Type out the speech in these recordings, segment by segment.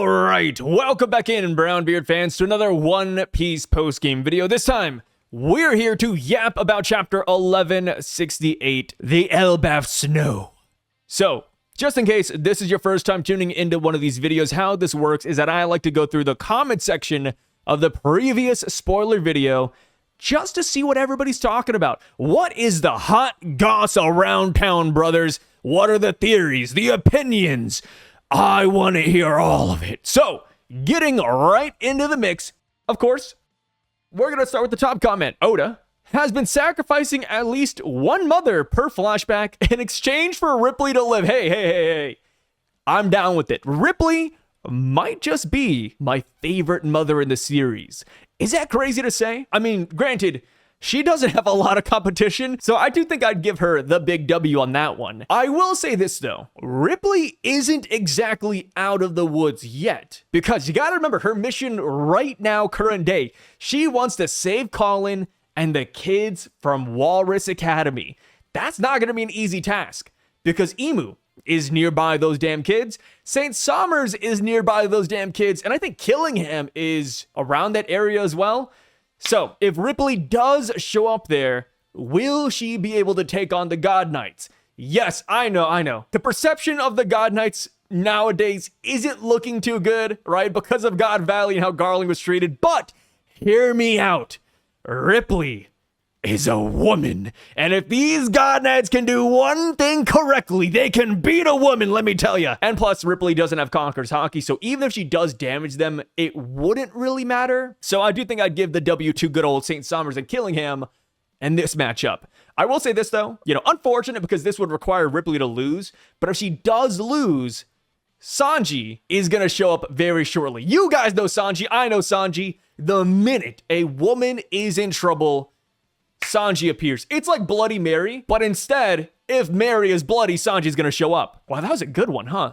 All right, welcome back in, Brownbeard fans, to another One Piece post-game video. This time, we're here to yap about Chapter 1168, the Elbaph Snow. So, just in case this is your first time tuning into one of these videos, how this works is that I like to go through the comment section of the previous spoiler video just to see what everybody's talking about. What is the hot goss around town, brothers? What are the theories, the opinions? I want to hear all of it. So, getting right into the mix, of course, we're going to start with the top comment. Oda has been sacrificing at least one mother per flashback in exchange for Ripley to live. Hey. I'm down with it. Ripley might just be my favorite mother in the series. Is that crazy to say? I mean, granted, she doesn't have a lot of competition, so I do think I'd give her the big W on that one. I will say this though, Ripley isn't exactly out of the woods yet, because you gotta remember her mission right now, current day. She wants to save Colin and the kids from Walrus Academy. That's not gonna be an easy task, because Emu is nearby those damn kids, St. Somers is nearby those damn kids, and I think Killingham is around that area as well. So, if Ripley does show up there, will she be able to take on the God Knights? Yes, I know. The perception of the God Knights nowadays isn't looking too good, right? Because of God Valley and how Garland was treated. But, hear me out. Ripley is a woman. And if these God Knights can do one thing correctly, they can beat a woman, let me tell you. And plus, Ripley doesn't have Conqueror's Hockey, so even if she does damage them, it wouldn't really matter. So I do think I'd give the W to good old St. Somers and Killingham and this matchup. I will say this though, unfortunate because this would require Ripley to lose, but if she does lose, Sanji is gonna show up very shortly. You guys know Sanji, I know Sanji. The minute a woman is in trouble, Sanji appears. It's like Bloody Mary, but instead, if Mary is bloody, Sanji's gonna show up. Wow, that was a good one, huh?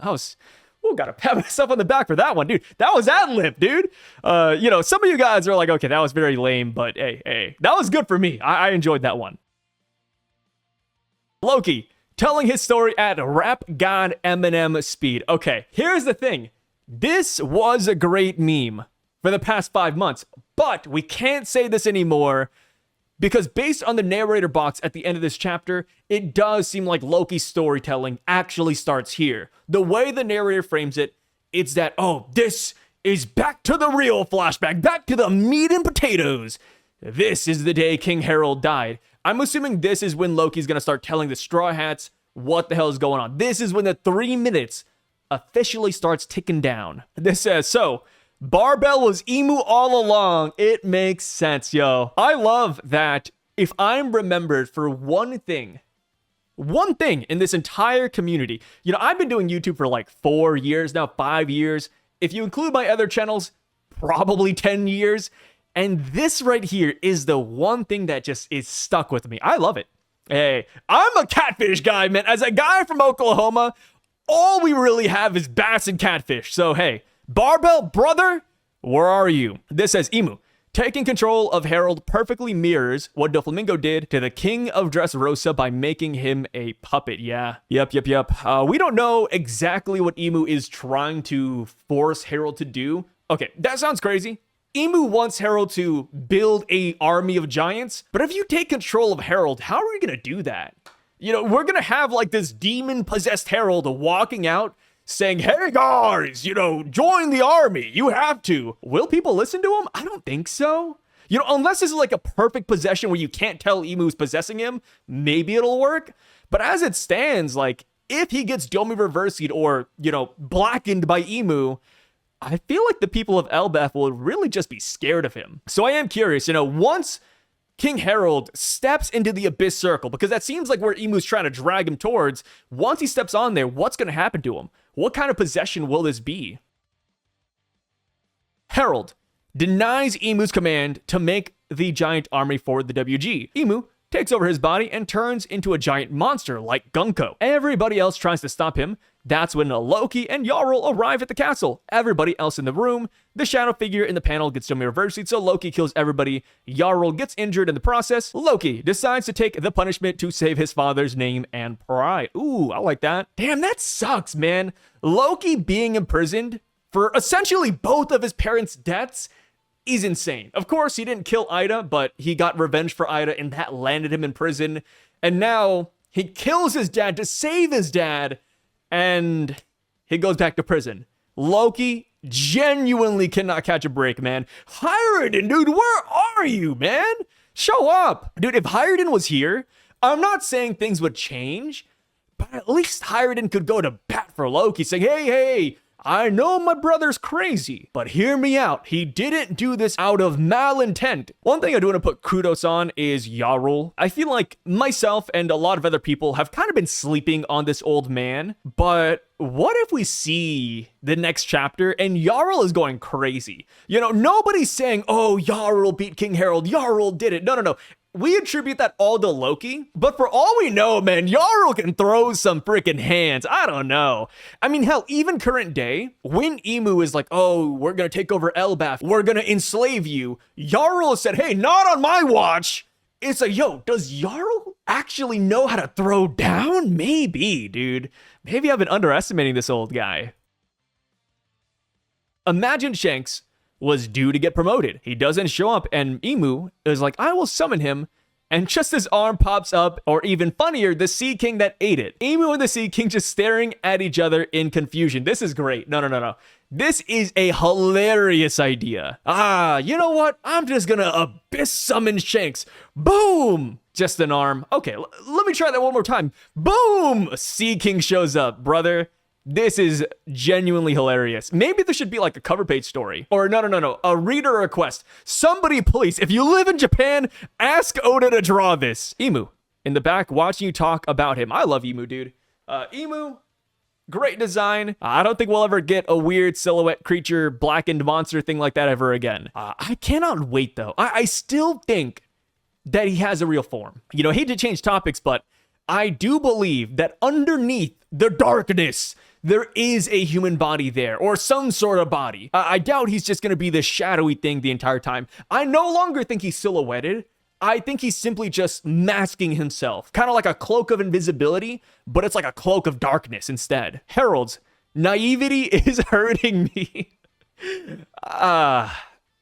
Gotta pat myself on the back for that one, dude. That was ad-lib, dude. Some of you guys are like, okay, that was very lame, but hey, that was good for me. I enjoyed that one. Loki, telling his story at Rap God Eminem speed. Okay, here's the thing. This was a great meme for the past 5 months, but we can't say this anymore, because based on the narrator box at the end of this chapter, it does seem like Loki's storytelling actually starts here. The way the narrator frames it, it's that, oh, this is back to the real flashback, back to the meat and potatoes. This is the day King Harald died. I'm assuming this is when Loki's gonna start telling the Straw Hats what the hell is going on. This is when the 3 minutes officially starts ticking down. This says, so, Barbell was Emu all along. It makes sense, yo. I love that if I'm remembered for one thing in this entire community, I've been doing YouTube for like 4 years now, 5 years. If you include my other channels, probably 10 years. And this right here is the one thing that just is stuck with me. I love it. Hey, I'm a catfish guy, man. As a guy from Oklahoma, all we really have is bass and catfish. So, hey, Barbell, brother, where are you? This says, Emu, taking control of Herald perfectly mirrors what Doflamingo did to the King of Dressrosa by making him a puppet. Yeah, yep. We don't know exactly what Emu is trying to force Herald to do. Okay, that sounds crazy. Emu wants Herald to build an army of giants, but if you take control of Herald, how are we gonna do that? We're gonna have like this demon-possessed Herald walking out saying, hey guys, join the army, you have to. Will people listen to him? I don't think so. Unless this is like a perfect possession where you can't tell Emu's possessing him, maybe it'll work. But as it stands, like, if he gets Domi reversied or, blackened by Emu, I feel like the people of Elbaph will really just be scared of him. So I am curious, once King Harald steps into the Abyss Circle, because that seems like where Emu's trying to drag him towards. Once he steps on there, what's going to happen to him? What kind of possession will this be? Herald denies Emu's command to make the giant army for the WG. Emu takes over his body and turns into a giant monster like Gunko. Everybody else tries to stop him. That's when Loki and Jarul arrive at the castle. Everybody else in the room, the shadow figure in the panel gets Domi reversed, so Loki kills everybody. Jarul gets injured in the process. Loki decides to take the punishment to save his father's name and pride. Ooh, I like that. Damn, that sucks, man. Loki being imprisoned for essentially both of his parents' deaths is insane. Of course, he didn't kill Ida, but he got revenge for Ida, and that landed him in prison. And now he kills his dad to save his dad, and he goes back to prison. Loki genuinely cannot catch a break, man. Hiradin, dude, where are you, man? Show up. Dude, if Hiradin was here, I'm not saying things would change, but at least Hiradin could go to bat for Loki, saying, hey, I know my brother's crazy, but hear me out. He didn't do this out of malintent. One thing I do want to put kudos on is Jarul. I feel like myself and a lot of other people have kind of been sleeping on this old man, but what if we see the next chapter and Jarul is going crazy? You know, nobody's saying, oh, Jarul beat King Harald. Jarul did it. No. We attribute that all to Loki, but for all we know, man, Jarl can throw some freaking hands. I don't know. I mean, hell, even current day, when Emu is like, oh, we're gonna take over Elbaph, we're gonna enslave you, Jarl said, hey, not on my watch. It's like, yo, does Jarl actually know how to throw down? Maybe, dude. Maybe I've been underestimating this old guy. Imagine Shanks was due to get promoted. He doesn't show up, and Emu is like, I will summon him, and just his arm pops up, or even funnier, the Sea King that ate it. Emu and the Sea King just staring at each other in confusion. This is great. No. This is a hilarious idea. You know what? I'm just gonna abyss summon Shanks. Boom! Just an arm. Okay, let me try that one more time. Boom! Sea King shows up, brother. This is genuinely hilarious. Maybe this should be like a cover page story. Or no. A reader request. Somebody please, if you live in Japan, ask Oda to draw this. Emu in the back watching you talk about him. I love Emu, dude. Emu, great design. I don't think we'll ever get a weird silhouette creature, blackened monster thing like that ever again. I cannot wait though. I still think that he has a real form. You know, I hate to change topics, but I do believe that underneath the darkness, there is a human body there, or some sort of body. I doubt he's just gonna be this shadowy thing the entire time. I no longer think he's silhouetted. I think he's simply just masking himself. Kind of like a cloak of invisibility, but it's like a cloak of darkness instead. Herald's naivety is hurting me.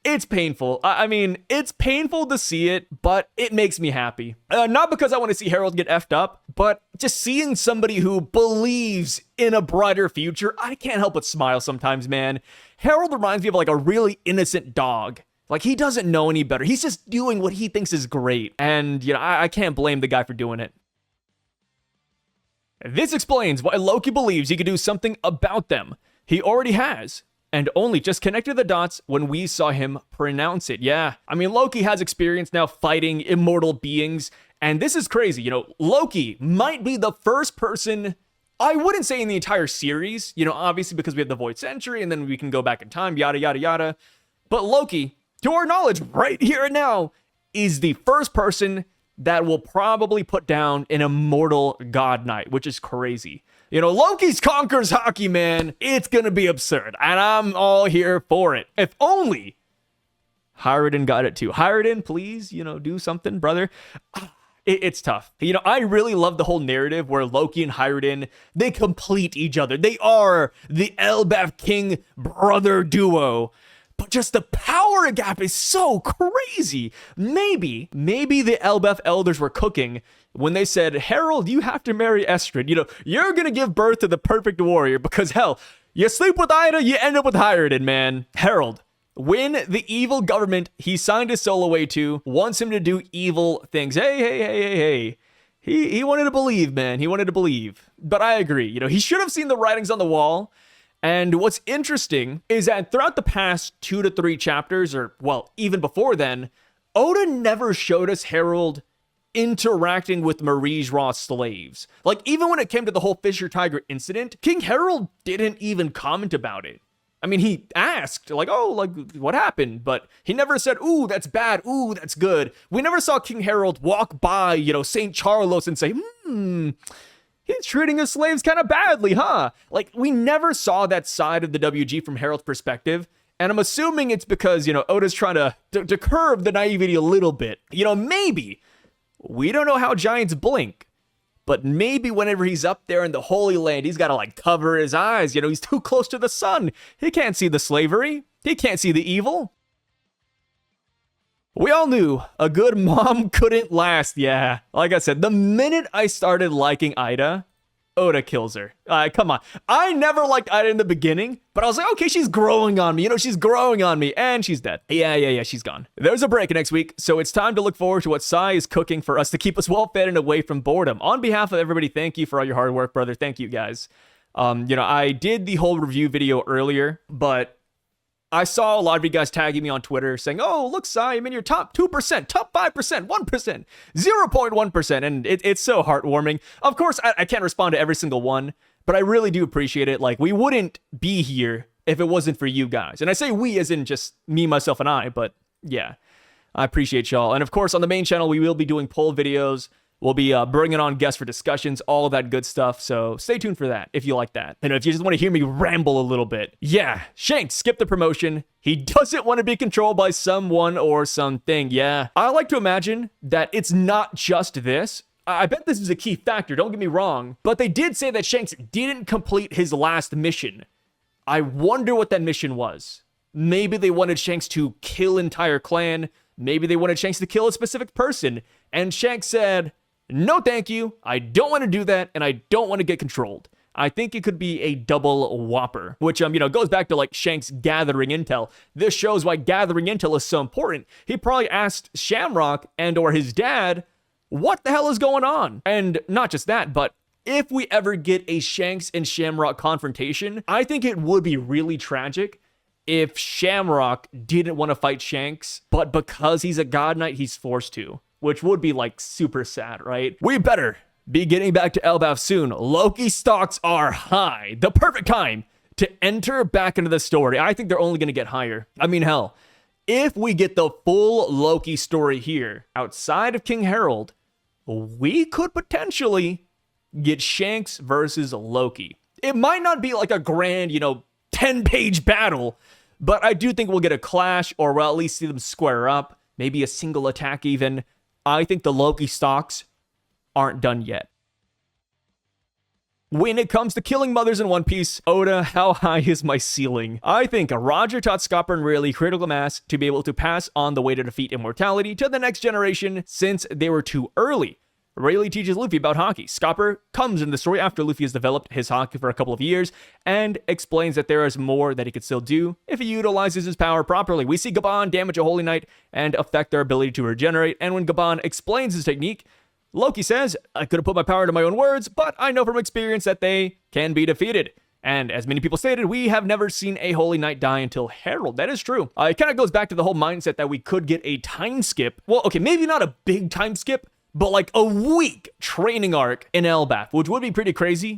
It's painful. I mean, it's painful to see it, but it makes me happy. Not because I want to see Herald get effed up, but just seeing somebody who believes in a brighter future, I can't help but smile sometimes, man. Herald reminds me of like a really innocent dog. Like, he doesn't know any better. He's just doing what he thinks is great. And, you know, I can't blame the guy for doing it. This explains why Loki believes he could do something about them. He already has. And only just connected the dots when we saw him pronounce it. Yeah, I mean, Loki has experience now fighting immortal beings, and this is crazy. You know, Loki might be the first person, I wouldn't say in the entire series, you know, obviously because we have the Void Century, and then we can go back in time, yada, yada, yada. But Loki, to our knowledge, right here and now, is the first person that will probably put down an immortal God Knight, which is crazy. You know, Loki's conquers hockey, man. It's gonna be absurd, and I'm all here for it. If only Hiradin got it too. Hiradin, please, you know, do something, brother. It's tough. You know, I really love the whole narrative where Loki and Hiradin, they complete each other. They are the Elbaph King brother duo. But just the power gap is so crazy. Maybe the Elbaph elders were cooking when they said, Herald, you have to marry Estrid. You know, you're going to give birth to the perfect warrior because, hell, you sleep with Ida, you end up with Hiradin, man. Herald, when the evil government he signed his soul away to wants him to do evil things. Hey. He wanted to believe, man. He wanted to believe. But I agree. You know, he should have seen the writings on the wall. And what's interesting is that throughout the past 2 to 3 chapters, or, well, even before then, Oda never showed us Herald interacting with Marie's Raw slaves. Like, even when it came to the whole Fisher Tiger incident, King Harald didn't even comment about it. I mean, he asked, like, oh, like, what happened? But he never said, ooh, that's bad, ooh, that's good. We never saw King Harald walk by, you know, St. Charlos and say, he's treating his slaves kind of badly, huh? Like, we never saw that side of the WG from Herald's perspective. And I'm assuming it's because, you know, Oda's trying to curb the naivety a little bit. You know, maybe. We don't know how giants blink. But maybe whenever he's up there in the Holy Land, he's got to like cover his eyes. You know, he's too close to the sun. He can't see the slavery. He can't see the evil. We all knew a good mom couldn't last. Yeah, like I said, the minute I started liking Ida, Oda kills her. Come on. I never liked Ida in the beginning, but I was like, okay, she's growing on me. You know, she's growing on me, and she's dead. Yeah, she's gone. There's a break next week, so it's time to look forward to what Sai is cooking for us to keep us well fed and away from boredom. On behalf of everybody, thank you for all your hard work, brother. Thank you, guys. You know, I did the whole review video earlier, but I saw a lot of you guys tagging me on Twitter saying, oh, look, Sai, I'm in your top 2%, top 5%, 1%, 0.1%, and it's so heartwarming. Of course, I can't respond to every single one, but I really do appreciate it. Like, we wouldn't be here if it wasn't for you guys. And I say we as in just me, myself, and I, but yeah, I appreciate y'all. And of course, on the main channel, we will be doing poll videos. We'll be bringing on guests for discussions, all of that good stuff. So stay tuned for that if you like that. And if you just want to hear me ramble a little bit. Yeah, Shanks skipped the promotion. He doesn't want to be controlled by someone or something. Yeah, I like to imagine that it's not just this. I bet this is a key factor, don't get me wrong. But they did say that Shanks didn't complete his last mission. I wonder what that mission was. Maybe they wanted Shanks to kill entire clan. Maybe they wanted Shanks to kill a specific person. And Shanks said, no, thank you. I don't want to do that, and I don't want to get controlled. I think it could be a double whopper, which, you know, goes back to, like, Shanks gathering intel. This shows why gathering intel is so important. He probably asked Shamrock and or his dad, what the hell is going on? And not just that, but if we ever get a Shanks and Shamrock confrontation, I think it would be really tragic if Shamrock didn't want to fight Shanks, but because he's a God Knight, he's forced to. Which would be, like, super sad, right? We better be getting back to Elbaph soon. Loki stocks are high. The perfect time to enter back into the story. I think they're only going to get higher. I mean, hell, if we get the full Loki story here, outside of King Harald, we could potentially get Shanks versus Loki. It might not be like a grand, 10-page battle, but I do think we'll get a clash, or we'll at least see them square up. Maybe a single attack even. I think the Loki stocks aren't done yet. When it comes to killing mothers in One Piece, Oda, how high is my ceiling? I think Roger taught Scopper and Rayleigh critical mass to be able to pass on the way to defeat immortality to the next generation since they were too early. Rayleigh teaches Luffy about Haki. Scopper comes into the story after Luffy has developed his Haki for a couple of years and explains that there is more that he could still do if he utilizes his power properly. We see Gaban damage a Holy Knight and affect their ability to regenerate, and when Gaban explains his technique, Loki says, I could have put my power into my own words, but I know from experience that they can be defeated. And as many people stated, we have never seen a Holy Knight die until Herald. That is true. It kind of goes back to the whole mindset that we could get a time skip. Well, okay, maybe not a big time skip, but like a week training arc in Elbaph, which would be pretty crazy.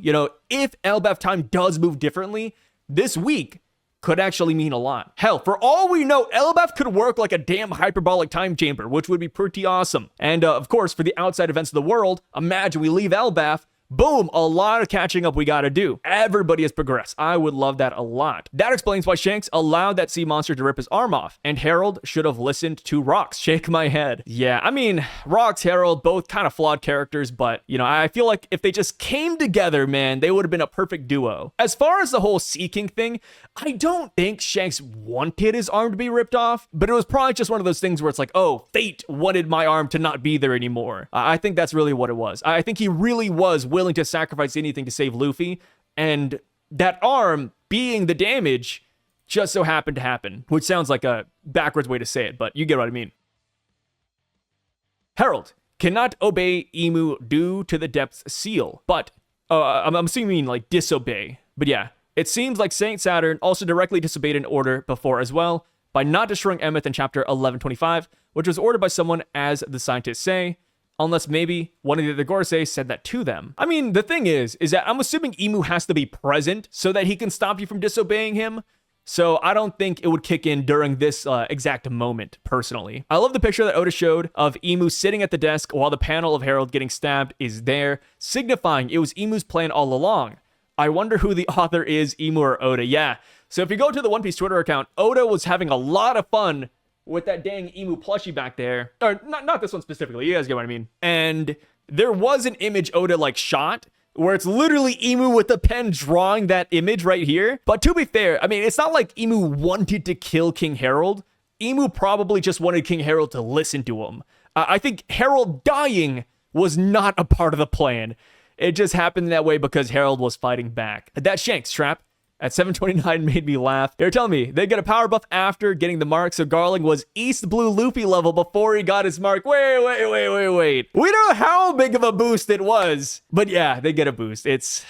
If Elbaph time does move differently, this week could actually mean a lot. Hell, for all we know, Elbaph could work like a damn hyperbolic time chamber, which would be pretty awesome. And of course, for the outside events of the world, imagine we leave Elbaph, boom, a lot of catching up we gotta do. Everybody has progressed. I would love that a lot. That explains why Shanks allowed that sea monster to rip his arm off, and Herald should have listened to Rox. Shake my head. Yeah, I mean, Rox, Herald, both kind of flawed characters, but, I feel like if they just came together, man, they would have been a perfect duo. As far as the whole Sea King thing, I don't think Shanks wanted his arm to be ripped off, but it was probably just one of those things where it's like, oh, fate wanted my arm to not be there anymore. I think that's really what it was. I think he really was willing to sacrifice anything to save Luffy, and that arm being the damage just so happened to happen, which sounds like a backwards way to say it, but you get what I mean. Herald cannot obey Emu due to the depth's seal, but I'm assuming like disobey, but yeah, it seems like Saint Saturn also directly disobeyed an order before as well by not destroying Emeth in chapter 1125, which was ordered by someone, as the scientists say. Unless maybe one of the other Gorosei said that to them. I mean, the thing is that I'm assuming Emu has to be present so that he can stop you from disobeying him. So I don't think it would kick in during this exact moment, personally. I love the picture that Oda showed of Emu sitting at the desk while the panel of Herald getting stabbed is there, signifying it was Emu's plan all along. I wonder who the author is, Emu or Oda. Yeah, so if you go to the One Piece Twitter account, Oda was having a lot of fun with that dang Emu plushie back there. Or not this one specifically, you guys get what I mean. And There was an image Oda like shot where it's literally Emu with the pen drawing that image right here. But to be fair, I mean, it's not like Emu wanted to kill King Harald. Emu probably just wanted King Harald to listen to him. I think Harald dying was not a part of the plan. It just happened that way because Herald was fighting back. That Shanks trap at 729 made me laugh. They're telling me they get a power buff after getting the mark, so Garling was East Blue Luffy level before he got his mark. Wait. We don't know how big of a boost it was, but yeah, they get a boost. It's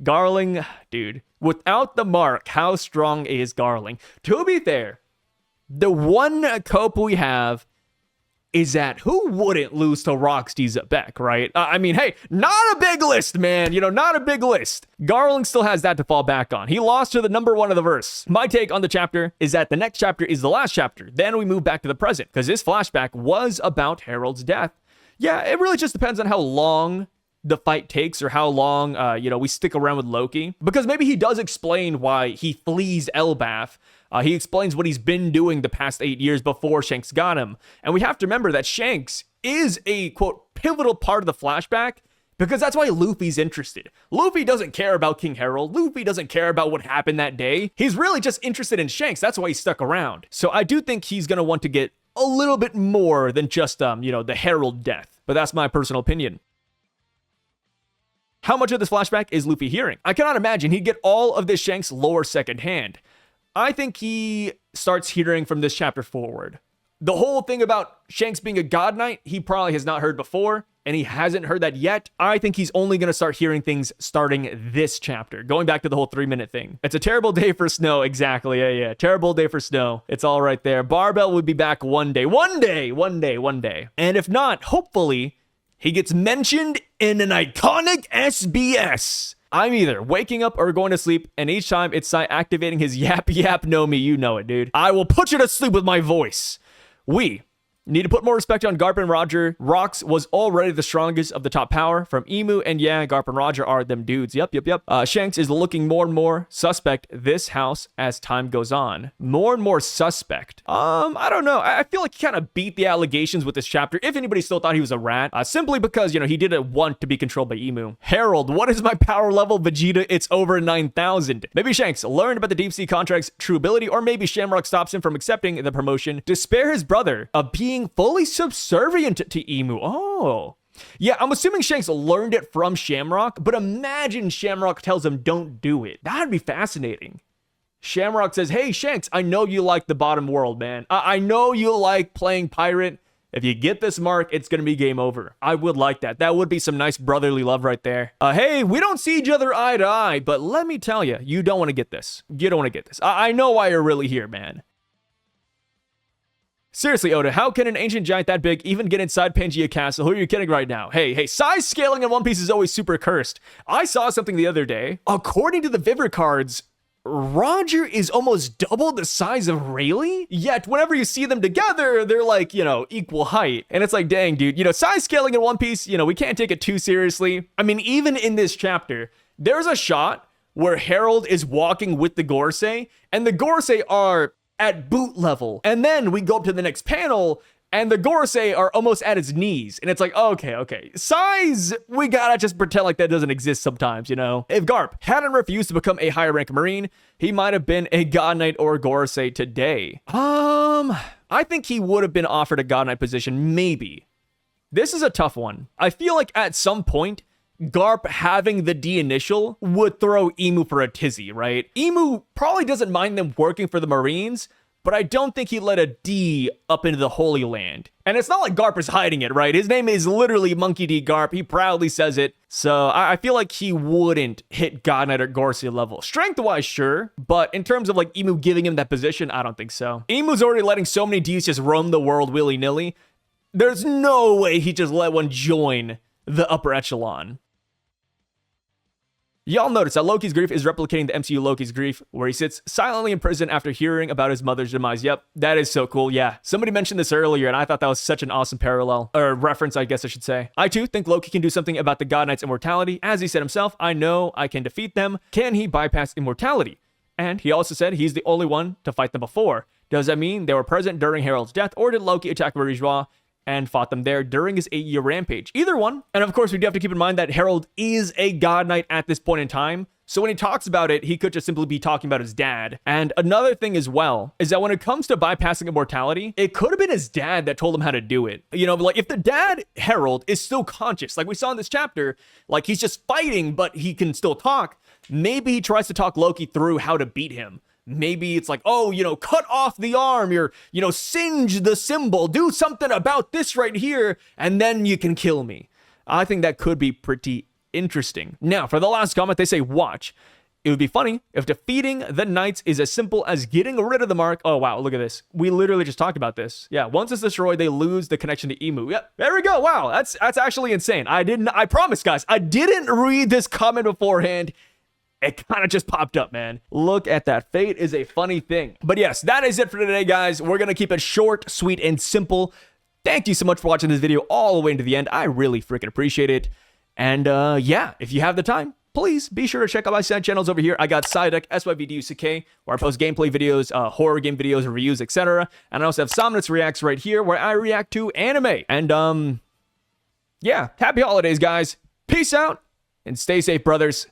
Garling, dude. Without the mark, how strong is Garling? To be fair, the one cope we have is that who wouldn't lose to Roxy's Beck, right? I mean, hey, not a big list, man. You know, not a big list. Garling still has that to fall back on. He lost to the number one of the verse. My take on the chapter is that the next chapter is the last chapter. Then we move back to the present, because this flashback was about Harold's death. Yeah, it really just depends on how long the fight takes or how long, we stick around with Loki. Because maybe he does explain why he flees Elbaph. He explains what he's been doing the past 8 years before Shanks got him. And we have to remember that Shanks is a, quote, pivotal part of the flashback because that's why Luffy's interested. Luffy doesn't care about King Harald. Luffy doesn't care about what happened that day. He's really just interested in Shanks. That's why he stuck around. So I do think he's going to want to get a little bit more than just, the Herald death. But that's my personal opinion. How much of this flashback is Luffy hearing? I cannot imagine he'd get all of this Shanks lore secondhand. I think he starts hearing from this chapter forward. The whole thing about Shanks being a god knight, he probably has not heard before, and he hasn't heard that yet. I think he's only going to start hearing things starting this chapter, going back to the whole 3-minute thing. It's a terrible day for snow. Exactly. Yeah. Terrible day for snow. It's all right there. Barbell would be back one day. And if not, hopefully, he gets mentioned in an iconic SBS. I'm either waking up or going to sleep, and each time it's Sai activating his yap no me. You know it, dude. I will put you to sleep with my voice. We need to put more respect on Garp and Roger. Rox was already the strongest of the top power from Emu, and yeah, Garp and Roger are them dudes. Yep. Shanks is looking more and more suspect this house as time goes on. More and more suspect. I don't know. I feel like he kind of beat the allegations with this chapter, if anybody still thought he was a rat, simply because, he didn't want to be controlled by Emu. Herald, what is my power level? Vegeta, it's over 9,000. Maybe Shanks learned about the deep sea contract's true ability, or maybe Shamrock stops him from accepting the promotion to spare his brother of being fully subservient to Emu. Oh. Yeah, I'm assuming Shanks learned it from Shamrock, but imagine Shamrock tells him don't do it. That'd be fascinating. Shamrock says, hey, Shanks, I know you like the bottom world, man. I know you like playing pirate. If you get this mark, it's going to be game over. I would like that. That would be some nice brotherly love right there. Hey, we don't see each other eye to eye, but let me tell you, you don't want to get this. You don't want to get this. I know why you're really here, man. Seriously, Oda, how can an ancient giant that big even get inside Pangaea Castle? Who are you kidding right now? Hey, size scaling in One Piece is always super cursed. I saw something the other day. According to the Vivre cards, Roger is almost double the size of Rayleigh, yet whenever you see them together, they're like, equal height. And it's like, dang, dude, size scaling in One Piece, we can't take it too seriously. I mean, even in this chapter, there's a shot where Herald is walking with the Gorsei, and the Gorsei are at boot level. And then we go up to the next panel, and the Gorsei are almost at his knees. And it's like, okay. Size, we gotta just pretend like that doesn't exist sometimes, If Garp hadn't refused to become a higher rank Marine, he might have been a God Knight or a Gorsei today. I think he would have been offered a God Knight position, maybe. This is a tough one. I feel like at some point, Garp having the D initial would throw Emu for a tizzy, right? Emu probably doesn't mind them working for the Marines, but I don't think he let a D up into the Holy Land. And it's not like Garp is hiding it, right? His name is literally Monkey D. Garp. He proudly says it. So I feel like he wouldn't hit God Knight or Gorsei level. Strength-wise, sure. But in terms of like Emu giving him that position, I don't think so. Emu's already letting so many Ds just roam the world willy-nilly. There's no way he just let one join the upper echelon. Y'all notice that Loki's grief is replicating the MCU Loki's grief, where he sits silently in prison after hearing about his mother's demise. Yep, that is so cool. Yeah, somebody mentioned this earlier, and I thought that was such an awesome parallel, or reference, I guess I should say. I too think Loki can do something about the God Knight's immortality. As he said himself, I know I can defeat them. Can he bypass immortality? And he also said he's the only one to fight them before. Does that mean they were present during Herald's death, or did Loki attack Virijua and fought them there during his 8-year rampage. Either one. And of course, we do have to keep in mind that Herald is a god knight at this point in time. So when he talks about it, he could just simply be talking about his dad. And another thing as well is that when it comes to bypassing immortality, it could have been his dad that told him how to do it. You know, like if the dad, Herald, is still conscious, like we saw in this chapter, like he's just fighting, but he can still talk, maybe he tries to talk Loki through how to beat him. Maybe it's like, oh, you know, cut off the arm, singe the symbol, do something about this right here, and then you can kill me. I think that could be pretty interesting. Now, for the last comment, they say, watch. It would be funny if defeating the knights is as simple as getting rid of the mark. Oh, wow, look at this. We literally just talked about this. Yeah, once it's destroyed, they lose the connection to Emu. Yep, there we go. Wow, that's actually insane. I promise, guys, I didn't read this comment beforehand. It kind of just popped up, man. Look at that. Fate is a funny thing. But yes, that is it for today, guys. We're going to keep it short, sweet, and simple. Thank you so much for watching this video all the way into the end. I really freaking appreciate it. And yeah, if you have the time, please be sure to check out my side channels over here. I got Psyduck, SYVDUCK, where I post gameplay videos, horror game videos, reviews, etc. And I also have Somnus Reacts right here, where I react to anime. And yeah, happy holidays, guys. Peace out, and stay safe, brothers.